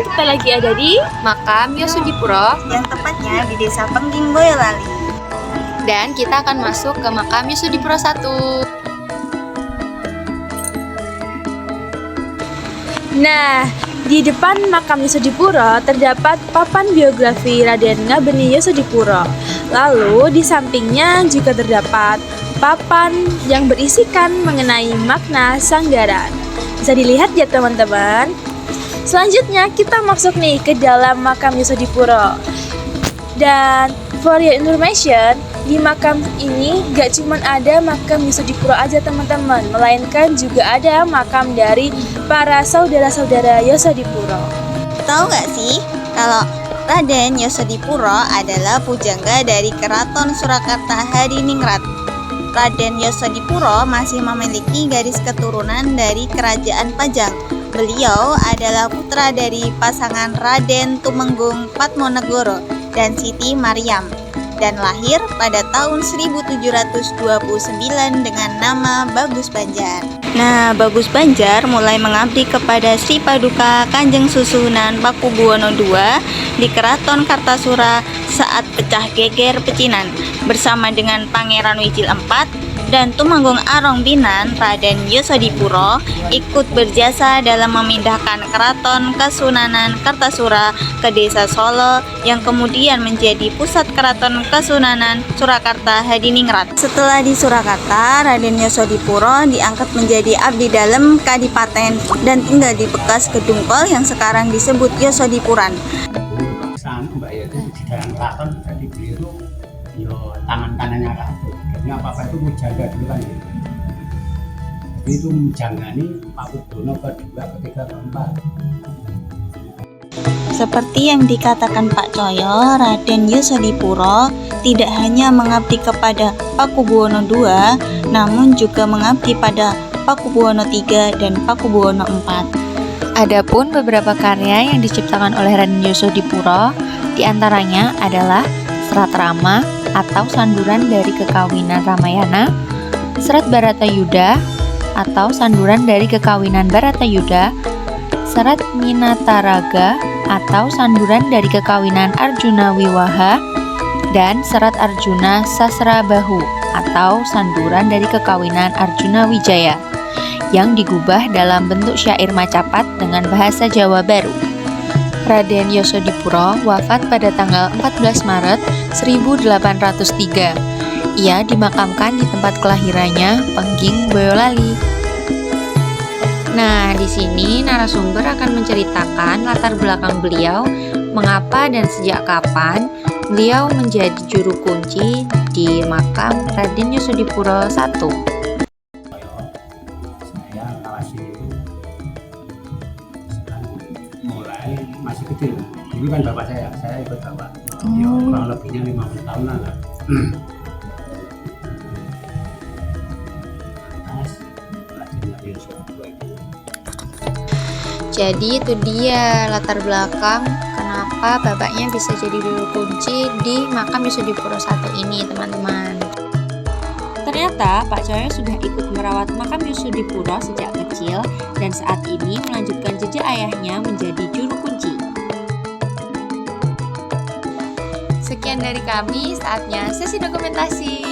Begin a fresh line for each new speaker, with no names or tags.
kita lagi ada di
Makam Yosudipuro
yang tepatnya di Desa Pengging, Boyolali.
dan kita akan masuk ke Makam Yosudipuro 1.
Nah, di depan makam Yosudipuro terdapat papan biografi Raden Ngabeni Yosudipuro. Lalu di sampingnya juga terdapat papan yang berisikan mengenai makna sanggaran. Bisa dilihat ya teman-teman. Selanjutnya kita masuk nih ke dalam makam Yosudipuro. Dan for your information, di makam ini gak cuma ada makam Yosudipuro aja teman-teman, melainkan juga ada makam dari para saudara-saudara Yosudipuro.
Tahu nggak sih kalau Raden Yosudipuro adalah pujangga dari Keraton Surakarta Hadiningrat. Raden Yosudipuro masih memiliki garis keturunan dari Kerajaan Pajang. Beliau adalah putra dari pasangan Raden Tumenggung Padmonegoro dan Siti Mariam, dan lahir pada tahun 1729 dengan nama Bagus Banjar. Nah, Bagus Banjar mulai mengabdi kepada Sri Paduka Kanjeng Susuhunan Pakubuwono II di Keraton Kartasura saat pecah geger pecinan bersama dengan Pangeran Wijil IV dan Tumenggung Arong Binan. Raden Yosudipuro ikut berjasa dalam memindahkan Keraton Kesunanan Kartasura ke Desa Solo yang kemudian menjadi pusat Keraton Kesunanan Surakarta Hadiningrat. Setelah di Surakarta, Raden Yosudipuro diangkat menjadi abdi dalem Kadipaten dan tinggal di bekas Kedungkol yang sekarang disebut Yosudipuran.
Mbak ya itu di dalam keraton, jadi beliau itu yo tangan kanannya ratu. Jadi apa itu mujaga dulu kan gitu. Jadi itu menjanggani Pakubuwono kedua, ketiga, keempat.
Seperti yang dikatakan Pak Coyo, Raden Yosudipuro tidak hanya mengabdi kepada Pakubuwono II, namun juga mengabdi pada Pakubuwono III dan Pakubuwono IV.
Adapun beberapa karya yang diciptakan oleh Raden Yosudipuro diantaranya adalah Serat Rama atau sanduran dari kekawinan Ramayana, Serat Baratayuda atau sanduran dari kekawinan Baratayuda, Serat Minataraga atau sanduran dari kekawinan Arjuna Wiwaha, dan Serat Arjuna Sasrabahu atau sanduran dari kekawinan Arjuna Wijaya yang digubah dalam bentuk syair Macapat dengan bahasa Jawa baru. Raden Yosudipuro wafat pada tanggal 14 Maret 1803. Ia dimakamkan di tempat kelahirannya, Pengging, Boyolali. Nah, di sini narasumber akan menceritakan latar belakang beliau, mengapa dan sejak kapan beliau menjadi juru kunci di makam Raden Yosudipuro I.
Masih kecil, dulu kan bapak saya ikut bapak, ya, kurang lebihnya 50 tahunan lah.
Jadi itu dia latar belakang kenapa bapaknya bisa jadi juru kunci di makam Yosudipuro I ini, teman-teman. Ternyata Pak Coyo sudah ikut merawat makam Yosudipuro sejak kecil dan saat ini melanjutkan jejak ayahnya menjadi juru kunci. Sekian dari kami, saatnya sesi dokumentasi.